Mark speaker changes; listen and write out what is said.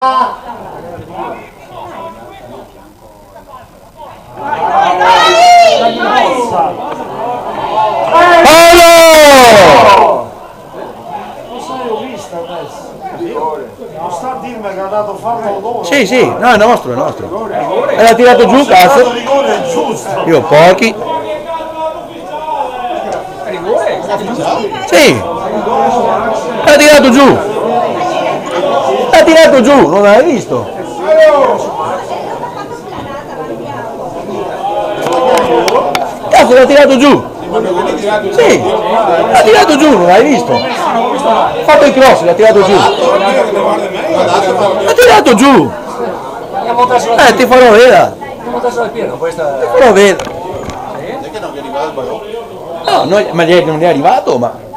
Speaker 1: Non sta a dirmi che ha dato fallo loro.
Speaker 2: Sì, sì, no, è nostro, è nostro. E l'ha tirato giù, cazzo. Io pochi. Sì. L'ha tirato giù. L'ha tirato giù, non l'hai visto? Cazzo, l'ha tirato giù. Sì, l'ha tirato giù, non l'hai visto? Ha fatto il cross, l'ha tirato giù. L'ha tirato giù. Ti farò vedere. Ti farò vedere. No, ma non è arrivato, ma...